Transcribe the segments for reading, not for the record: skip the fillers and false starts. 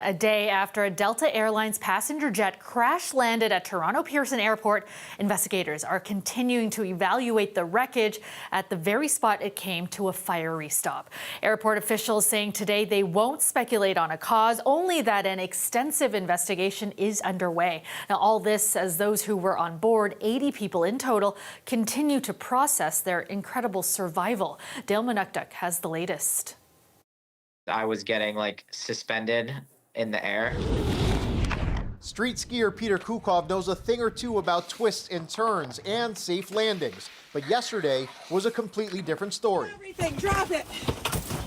A day after a Delta Airlines passenger jet crash landed at Toronto Pearson Airport, investigators are continuing to evaluate the wreckage at the very spot it came to a fiery stop. Airport officials saying today they won't speculate on a cause, only that an extensive investigation is underway. Now, all this as those who were on board, 80 people in total, continue to process their incredible survival. Dale Manukduk has the latest. I was getting suspended in the air. Street skier Peter Kukov knows a thing or two about twists and turns and safe landings. But yesterday was a completely different story. Everything, drop it.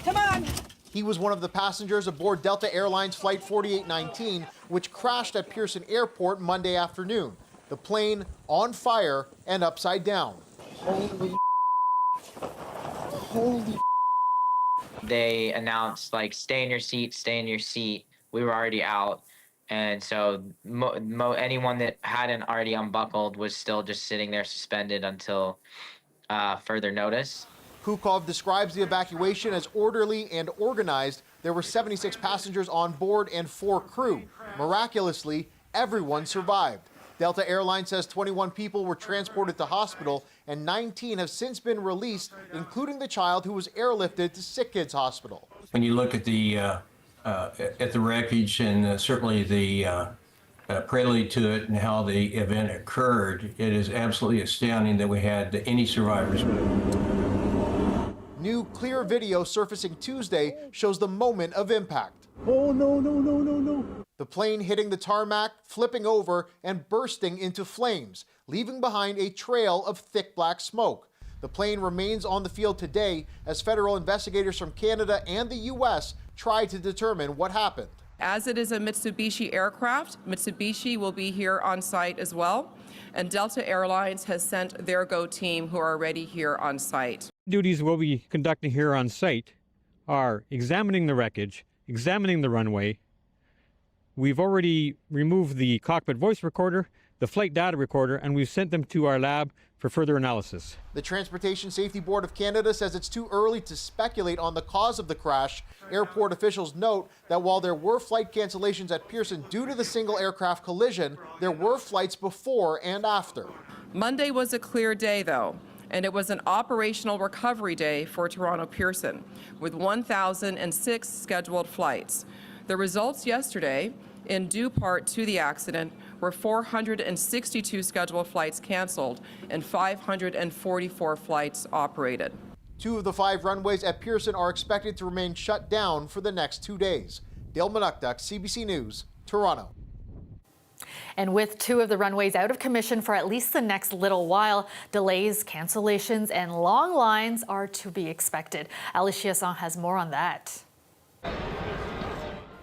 Come on. He was one of the passengers aboard Delta Airlines Flight 4819, which crashed at Pearson Airport Monday afternoon. The plane on fire and upside down. Holy. They announced, stay in your seat, stay in your seat. We were already out. And so anyone that hadn't already unbuckled was still just sitting there suspended until further notice. Kukov describes the evacuation as orderly and organized. There were 76 passengers on board and 4 crew. Miraculously, everyone survived. Delta Airlines says 21 people were transported to hospital and 19 have since been released, including the child who was airlifted to Sick Kids Hospital. When you look at the wreckage and certainly the prelude to it and how the event occurred, it is absolutely astounding that we had any survivors. New clear video surfacing Tuesday shows the moment of impact. Oh, no, no, no, no, no. The plane hitting the tarmac, flipping over, and bursting into flames, leaving behind a trail of thick black smoke. The plane remains on the field today as federal investigators from Canada and the U.S. try to determine what happened. As it is a Mitsubishi aircraft, Mitsubishi will be here on site as well, and Delta Airlines has sent their GO team who are already here on site. Duties we'll be conducting here on site are examining the wreckage, examining the runway. We've already removed the cockpit voice recorder, the flight data recorder, and we've sent them to our lab for further analysis. The Transportation Safety Board of Canada says it's too early to speculate on the cause of the crash. Airport officials note that while there were flight cancellations at Pearson due to the single aircraft collision, there were flights before and after. Monday was a clear day, though, and it was an operational recovery day for Toronto Pearson, with 1,006 scheduled flights. The results yesterday, in due part to the accident, were 462 scheduled flights canceled and 544 flights operated. 2 of the 5 runways at Pearson are expected to remain shut down for the next 2 days. Dale Manukduk, CBC News, Toronto. And with 2 of the runways out of commission for at least the next little while, delays, cancellations, and long lines are to be expected. Alicia Song has more on that.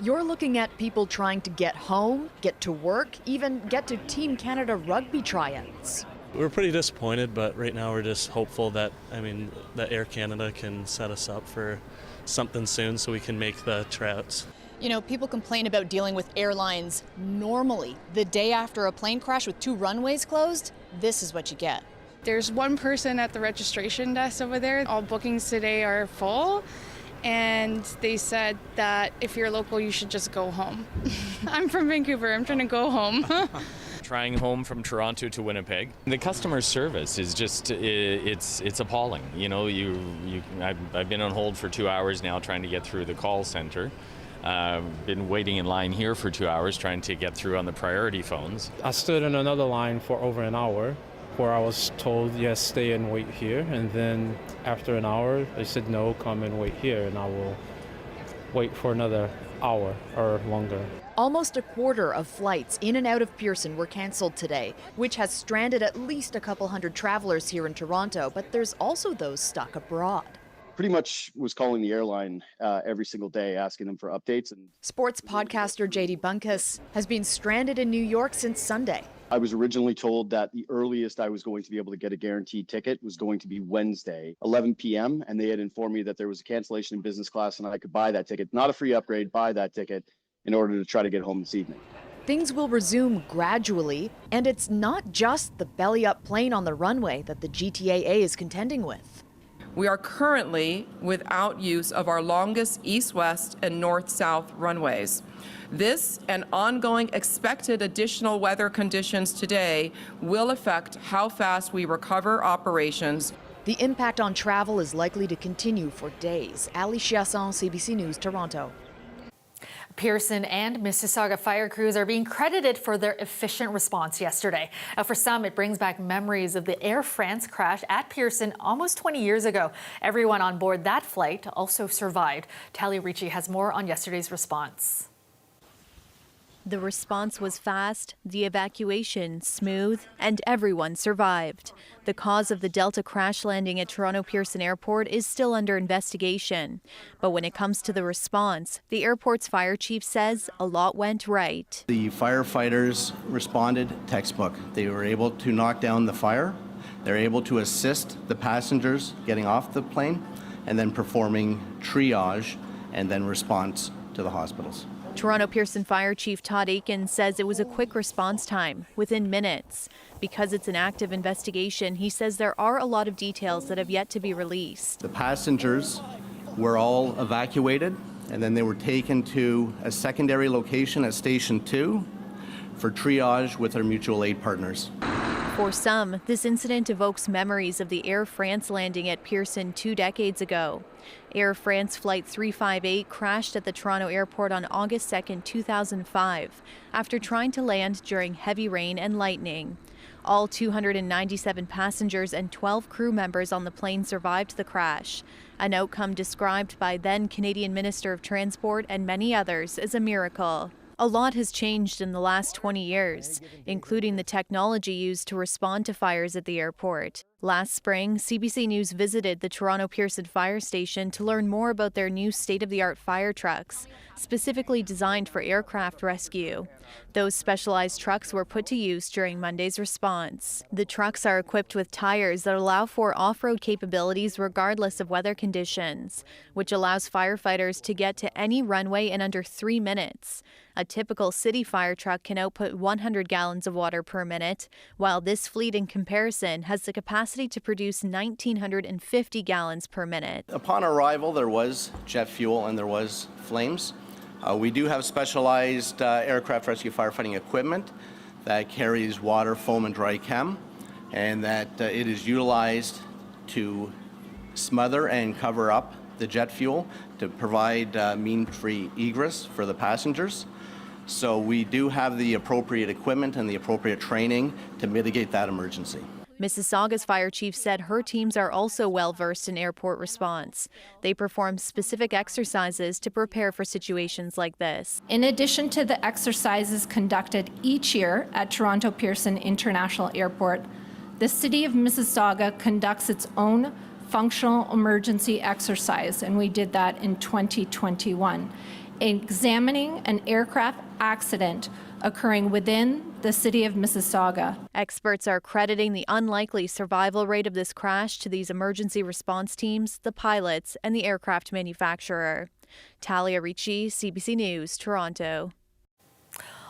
You're looking at people trying to get home, get to work, even get to Team Canada rugby tryouts. We're pretty disappointed, but right now we're just hopeful that, that Air Canada can set us up for something soon so we can make the tryouts. You know, people complain about dealing with airlines normally. The day after a plane crash with 2 runways closed, this is what you get. There's one person at the registration desk over there. All bookings today are full. And they said that if you're local, you should just go home. I'm from Vancouver. I'm trying to go home. Trying home from Toronto to Winnipeg. The customer service is just, it's appalling. You know, I've been on hold for 2 hours now trying to get through the call center. Been waiting in line here for 2 hours trying to get through on the priority phones. I stood in another line for over an hour, where I was told, yes, stay and wait here. And then after an hour, they said, no, come and wait here. And I will wait for another hour or longer. Almost a quarter of flights in and out of Pearson were canceled today, which has stranded at least a couple hundred travelers here in Toronto. But there's also those stuck abroad. Pretty much was calling the airline every single day, asking them for updates. And sports podcaster JD Bunkus has been stranded in New York since Sunday. I was originally told that the earliest I was going to be able to get a guaranteed ticket was going to be Wednesday, 11 p.m. And they had informed me that there was a cancellation in business class and I could buy that ticket, not a free upgrade, buy that ticket in order to try to get home this evening. Things will resume gradually, and it's not just the belly-up plane on the runway that the GTAA is contending with. We are currently without use of our longest east-west and north-south runways. This and ongoing expected additional weather conditions today will affect how fast we recover operations. The impact on travel is likely to continue for days. Ali Chiasson, CBC News, Toronto. Pearson and Mississauga fire crews are being credited for their efficient response yesterday. For some, it brings back memories of the Air France crash at Pearson almost 20 years ago. Everyone on board that flight also survived. Talia Ricci has more on yesterday's response. The response was fast, the evacuation smooth, and everyone survived. The cause of the Delta crash landing at Toronto Pearson Airport is still under investigation. But when it comes to the response, the airport's fire chief says a lot went right. The firefighters responded textbook. They were able to knock down the fire. They're able to assist the passengers getting off the plane and then performing triage and then response to the hospitals. Toronto Pearson Fire Chief Todd Aiken says it was a quick response time, within minutes. Because it's an active investigation, he says there are a lot of details that have yet to be released. The passengers were all evacuated, and then they were taken to a secondary location at Station 2 for triage with our mutual aid partners. For some, this incident evokes memories of the Air France landing at Pearson 2 decades ago. Air France Flight 358 crashed at the Toronto airport on August 2, 2005, after trying to land during heavy rain and lightning. All 297 passengers and 12 crew members on the plane survived the crash, an outcome described by then Canadian Minister of Transport and many others as a miracle. A lot has changed in the last 20 years, including the technology used to respond to fires at the airport. Last spring, CBC News visited the Toronto Pearson Fire Station to learn more about their new state-of-the-art fire trucks, specifically designed for aircraft rescue. Those specialized trucks were put to use during Monday's response. The trucks are equipped with tires that allow for off-road capabilities regardless of weather conditions, which allows firefighters to get to any runway in under 3 minutes. A typical city fire truck can output 100 gallons of water per minute, while this fleet in comparison has the capacity to produce 1,950 gallons per minute. Upon arrival, there was jet fuel and there was flames. We do have specialized aircraft rescue firefighting equipment that carries water, foam, and dry chem, and that it is utilized to smother and cover up the jet fuel to provide mean-free egress for the passengers. So we do have the appropriate equipment and the appropriate training to mitigate that emergency. Mississauga's fire chief said her teams are also well versed in airport response. They perform specific exercises to prepare for situations like this. In addition to the exercises conducted each year at Toronto Pearson International Airport, the City of Mississauga conducts its own functional emergency exercise, and we did that in 2021, examining an aircraft accident occurring within the City of Mississauga. Experts are crediting the unlikely survival rate of this crash to these emergency response teams, the pilots, and the aircraft manufacturer. Talia Ricci, CBC News, Toronto.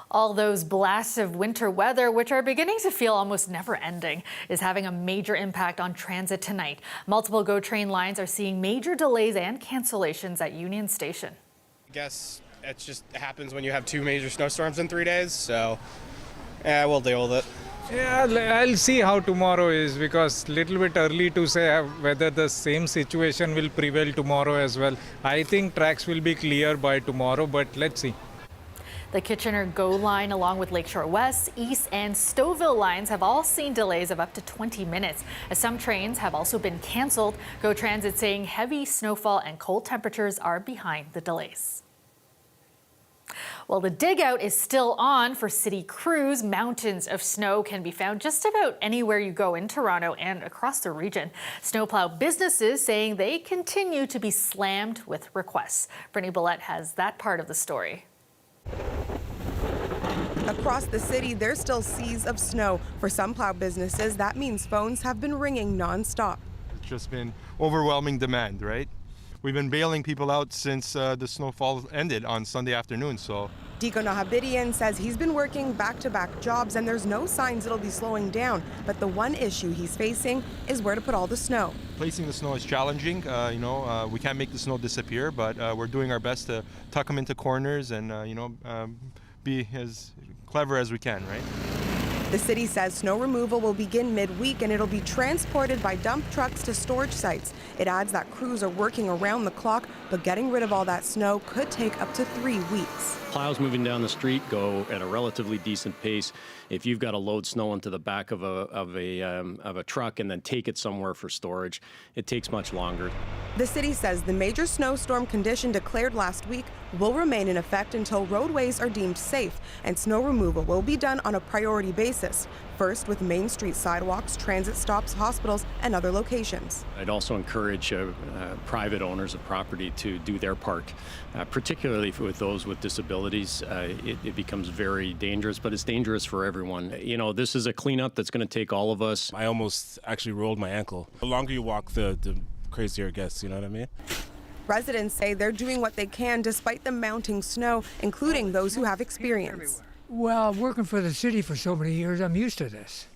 All those blasts of winter weather, which are beginning to feel almost never-ending, is having a major impact on transit tonight. Multiple GO train lines are seeing major delays and cancellations at Union Station. I guess it just happens when you have 2 major snowstorms in 3 days, so yeah, we'll deal with it. Yeah, I'll see how tomorrow is, because little bit early to say whether the same situation will prevail tomorrow as well. I think tracks will be clear by tomorrow, but let's see. The Kitchener GO line, along with Lakeshore West, East, and Stouffville lines have all seen delays of up to 20 minutes, as some trains have also been canceled. GO Transit saying heavy snowfall and cold temperatures are behind the delays. Well, the dig out is still on for city crews. Mountains of snow can be found just about anywhere you go in Toronto and across the region. Snowplow businesses saying they continue to be slammed with requests. Brittany Billette has that part of the story. Across the city, there's still seas of snow. For some plow businesses, that means phones have been ringing nonstop. It's just been overwhelming demand, right? We've been bailing people out since the snowfall ended on Sunday afternoon, so Diko Nahabidian says he's been working back-to-back jobs and there's no signs it'll be slowing down. But the one issue he's facing is where to put all the snow. Placing the snow is challenging. We can't make the snow disappear, but we're doing our best to tuck them into corners and, be as clever as we can, right? The city says snow removal will begin midweek and it'll be transported by dump trucks to storage sites. It adds that crews are working around the clock, but getting rid of all that snow could take up to 3 weeks. Plows moving down the street go at a relatively decent pace. If you've got to load snow into the back of a truck and then take it somewhere for storage, it takes much longer. The city says the major snowstorm condition declared last week will remain in effect until roadways are deemed safe, and snow removal will be done on a priority basis. First with Main Street sidewalks, transit stops, hospitals, and other locations. I'd also encourage private owners of property to do their part, particularly with those with disabilities. It becomes very dangerous, but it's dangerous for everyone. You know, this is a cleanup that's going to take all of us. I almost actually rolled my ankle. The longer you walk, the crazier it gets, you know what I mean? Residents say they're doing what they can despite the mounting snow, including those who have experience. Well, working for the city for so many years, I'm used to this.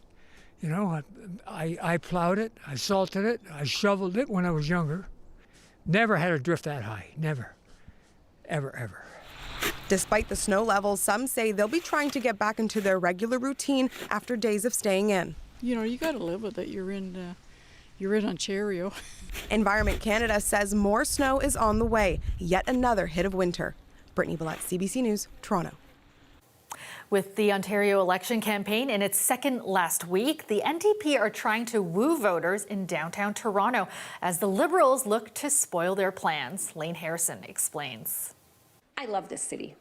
You know, I plowed it, I salted it, I shoveled it when I was younger. Never had a drift that high, never, ever. Despite the snow levels, some say they'll be trying to get back into their regular routine after days of staying in. You know, you got to live with it. You're in Ontario. Environment Canada says more snow is on the way, yet another hit of winter. Brittany Billette, CBC News, Toronto. With the Ontario election campaign in its second last week, the NDP are trying to woo voters in downtown Toronto as the Liberals look to spoil their plans. Lane Harrison explains. I love this city.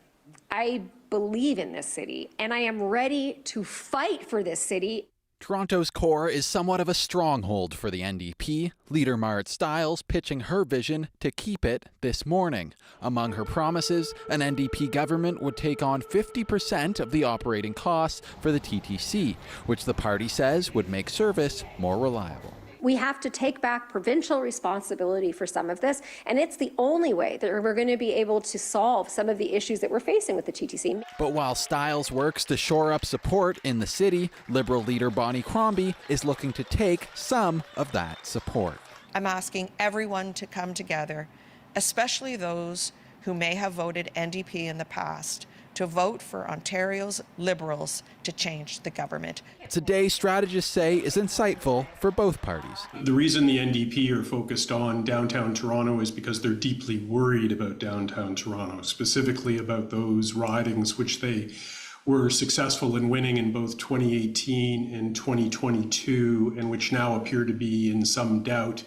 I believe in this city, and I am ready to fight for this city. Toronto's core is somewhat of a stronghold for the NDP, leader Marit Stiles pitching her vision to keep it this morning. Among her promises, an NDP government would take on 50% of the operating costs for the TTC, which the party says would make service more reliable. We have to take back provincial responsibility for some of this, and it's the only way that we're going to be able to solve some of the issues that we're facing with the TTC. But while Stiles works to shore up support in the city, Liberal leader Bonnie Crombie is looking to take some of that support. I'm asking everyone to come together, especially those who may have voted NDP in the past, to vote for Ontario's Liberals to change the government. Today, strategists say is insightful for both parties. The reason the NDP are focused on downtown Toronto is because they're deeply worried about downtown Toronto, specifically about those ridings which they were successful in winning in both 2018 and 2022, and which now appear to be in some doubt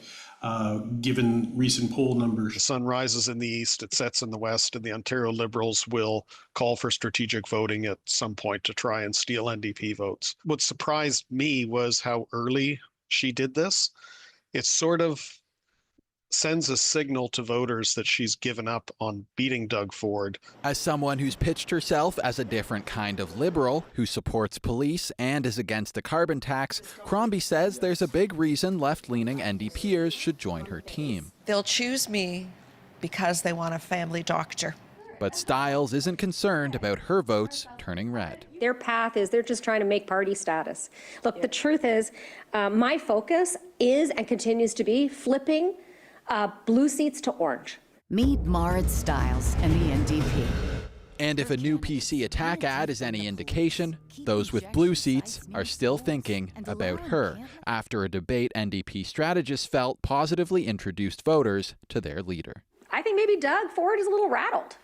given recent poll numbers. The sun rises in the east, it sets in the west, and the Ontario Liberals will call for strategic voting at some point to try and steal NDP votes. What surprised me was how early she did this. It sort of sends a signal to voters that she's given up on beating Doug Ford. As someone who's pitched herself as a different kind of liberal, who supports police and is against a carbon tax, Crombie says there's a big reason left-leaning NDPers should join her team. They'll choose me because they want a family doctor. But Stiles isn't concerned about her votes turning red. Their path is they're just trying to make party status. Look, the truth is, my focus is and continues to be flipping blue seats to orange. Meet Marit Stiles and the NDP. And if a new PC attack ad is any indication, those with blue seats are still thinking about her after a debate NDP strategists felt positively introduced voters to their leader. I think maybe Doug Ford is a little rattled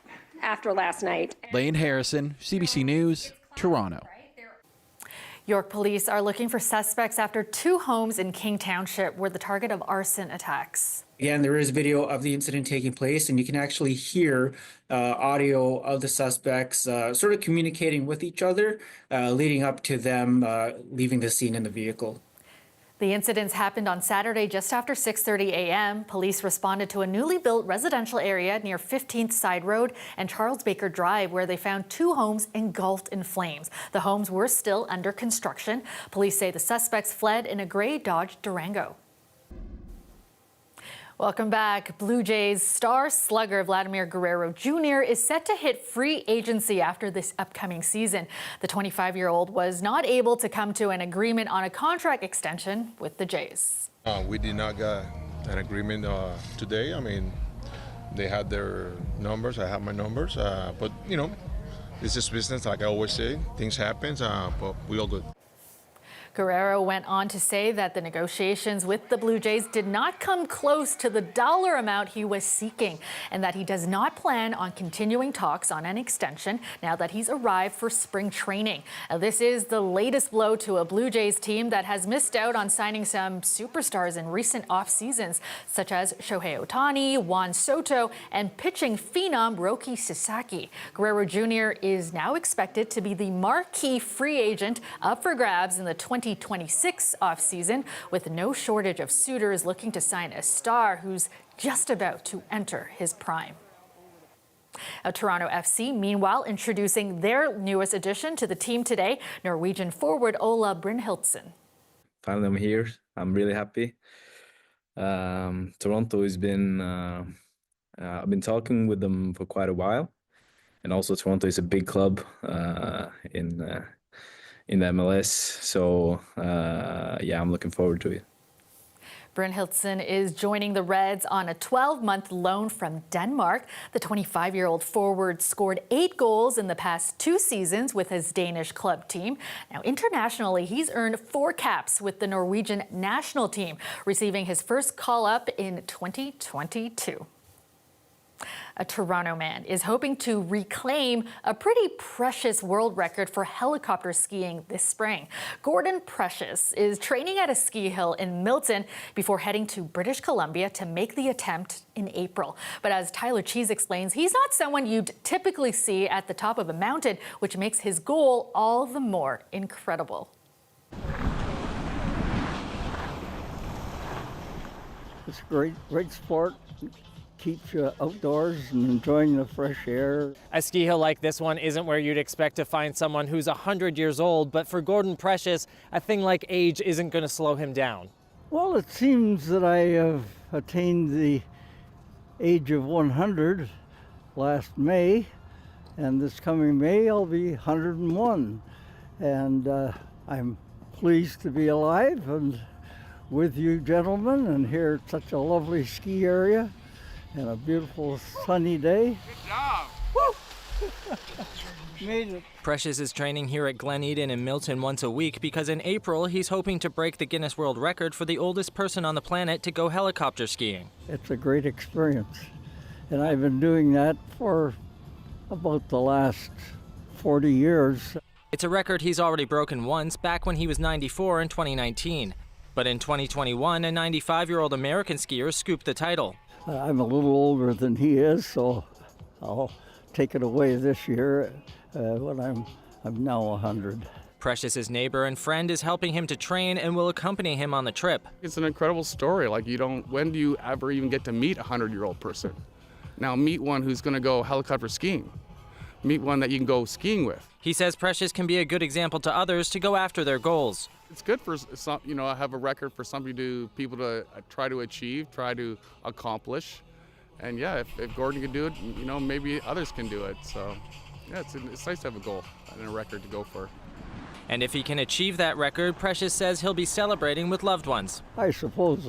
after last night. Lane Harrison, CBC News, Toronto. York police are looking for suspects after 2 homes in King Township were the target of arson attacks. Again, there is video of the incident taking place, and you can actually hear audio of the suspects sort of communicating with each other, leading up to them leaving the scene in the vehicle. The incidents happened on Saturday just after 6:30 a.m. Police responded to a newly built residential area near 15th Side Road and Charles Baker Drive, where they found 2 homes engulfed in flames. The homes were still under construction. Police say the suspects fled in a gray Dodge Durango. Welcome back. Blue Jays star slugger Vladimir Guerrero Jr. is set to hit free agency after this upcoming season. The 25-year-old was not able to come to an agreement on a contract extension with the Jays. We did not get an agreement today. I mean, they had their numbers, I have my numbers, but you know, this is business, like I always say. Things happen, but we all good. Guerrero went on to say that the negotiations with the Blue Jays did not come close to the dollar amount he was seeking, and that he does not plan on continuing talks on an extension now that he's arrived for spring training. Now, this is the latest blow to a Blue Jays team that has missed out on signing some superstars in recent off seasons, such as Shohei Ohtani, Juan Soto, and pitching phenom Roki Sasaki. Guerrero Jr. is now expected to be the marquee free agent up for grabs in the 2026 offseason, with no shortage of suitors looking to sign a star who's just about to enter his prime. Toronto FC, meanwhile, introducing their newest addition to the team today, Norwegian forward Ola Brynhildsen. Finally, I'm here. I'm really happy. Toronto has been, I've been talking with them for quite a while. And also Toronto is a big club in the MLS. So, yeah, I'm looking forward to it. Brynhildsen is joining the Reds on a 12-month loan from Denmark. The 25-year-old forward scored 8 goals in the past 2 seasons with his Danish club team. Now, internationally, he's earned 4 caps with the Norwegian national team, receiving his first call-up in 2022. A Toronto man is hoping to reclaim a pretty precious world record for helicopter skiing this spring. Gordon Precious is training at a ski hill in Milton before heading to British Columbia to make the attempt in April. But as Tyler Cheese explains, he's not someone you'd typically see at the top of a mountain, which makes his goal all the more incredible. It's a great sport. Keeps you outdoors and enjoying the fresh air. A ski hill like this one isn't where you'd expect to find someone who's 100 years old, but for Gordon Precious, a thing like age isn't going to slow him down. Well, it seems that I have attained the age of 100 last May, and this coming May I'll be 101. And I'm pleased to be alive and with you gentlemen and here at such a lovely ski area. And a beautiful sunny day. Good job! Woo! Made it. Precious is training here at Glen Eden in Milton once a week because in April he's hoping to break the Guinness World Record for the oldest person on the planet to go helicopter skiing. It's a great experience. And I've been doing that for about the last 40 years. It's a record he's already broken once, back when he was 94 in 2019. But in 2021, a 95-year-old American skier scooped the title. I'm a little older than he is, so I'll take it away this year when I'm now 100. Precious's neighbor and friend is helping him to train and will accompany him on the trip. It's an incredible story. Like, when do you ever even get to meet a 100-year-old person? Now meet one who's going to go helicopter skiing. Meet one that you can go skiing with. He says Precious can be a good example to others to go after their goals. It's good for some, have a record for people to try to achieve, try to accomplish. And yeah, if Gordon can do it, maybe others can do it. So yeah, it's nice to have a goal and a record to go for. And if he can achieve that record, Precious says he'll be celebrating with loved ones. I suppose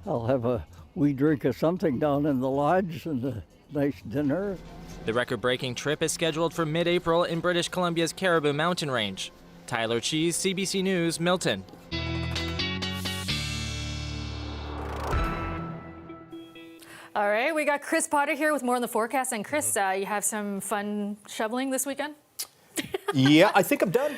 I'll have a wee drink of something down in the lodge and a nice dinner. The record-breaking trip is scheduled for mid-April in British Columbia's Caribou Mountain Range. Tyler Cheese, CBC News, Milton. All right, we got Chris Potter here with more on the forecast. And Chris, you have some fun shoveling this weekend? Yeah, I think I'm done.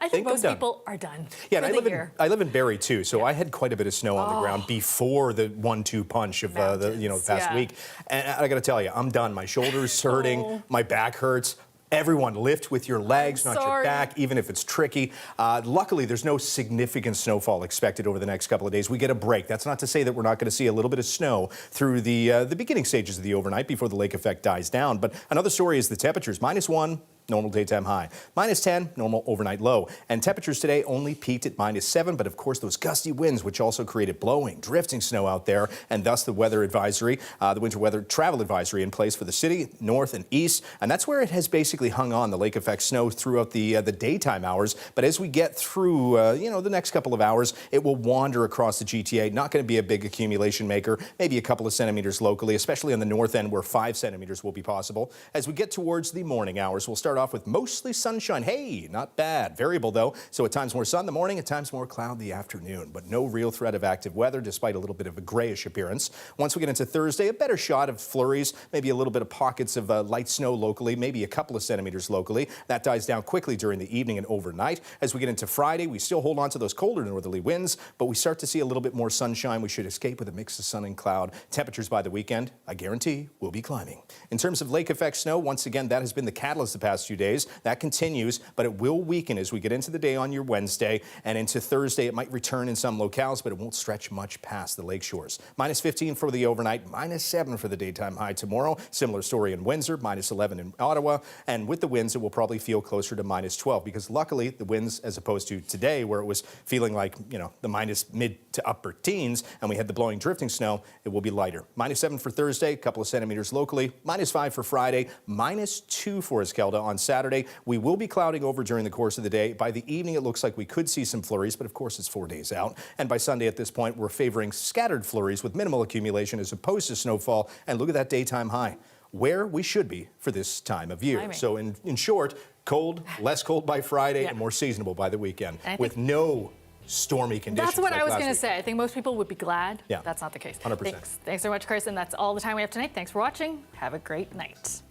I think most people are done. Yeah, and I live in Barrie too, so I had quite a bit of snow on the ground before the 1-2 punch of the past week. And I got to tell you, I'm done. My shoulder's hurting, my back hurts. Everyone lift with your legs, not your back, even if it's tricky. Luckily, there's no significant snowfall expected over the next couple of days. We get a break. That's not to say that we're not going to see a little bit of snow through the beginning stages of the overnight before the lake effect dies down. But another story is the temperatures, -1 normal daytime high. -10, normal overnight low. And temperatures today only peaked at -7, but of course those gusty winds, which also created blowing, drifting snow out there, and thus the weather advisory, the winter weather travel advisory in place for the city, north and east. And that's where it has basically hung on, the lake effect snow throughout the daytime hours. But as we get through, the next couple of hours, it will wander across the GTA. Not going to be a big accumulation maker, maybe a couple of centimeters locally, especially on the north end where 5 centimeters will be possible. As we get towards the morning hours, we'll start off with mostly sunshine. Hey, not bad. Variable though, so at times more sun in the morning, at times more cloud in the afternoon, but no real threat of active weather despite a little bit of a grayish appearance. Once we get into Thursday, a better shot of flurries, maybe a little bit of pockets of light snow locally, maybe a couple of centimeters locally. That dies down quickly during the evening and overnight. As we get into Friday, we still hold on to those colder northerly winds, but we start to see a little bit more sunshine. We should escape with a mix of sun and cloud. Temperatures by the weekend, I guarantee, will be climbing. In terms of lake effect snow, once again, that has been the catalyst the past few days. That continues, but it will weaken as we get into the day on your Wednesday and into Thursday. It might return in some locales, but it won't stretch much past the lake shores. -15 for the overnight, -7 for the daytime high tomorrow. Similar story in Windsor, -11 in Ottawa. And with the winds, it will probably feel closer to -12 because luckily the winds, as opposed to today where it was feeling like, the minus mid to upper teens and we had the blowing drifting snow, it will be lighter. -7 for Thursday, a couple of centimeters locally. -5 for Friday, -2 for Eskelda on Saturday. We will be clouding over during the course of the day. By the evening, it looks like we could see some flurries, but of course it's 4 days out. And by Sunday at this point, we're favoring scattered flurries with minimal accumulation as opposed to snowfall. And look at that daytime high, where we should be for this time of year. So in short, cold, less cold by Friday, and more seasonable by the weekend with no stormy conditions. That's what like I was last going to week. say. I think most people would be glad. Yeah. That's not the case. 100%. Thanks so much, Carson. That's all the time we have tonight. Thanks for watching. Have a great night.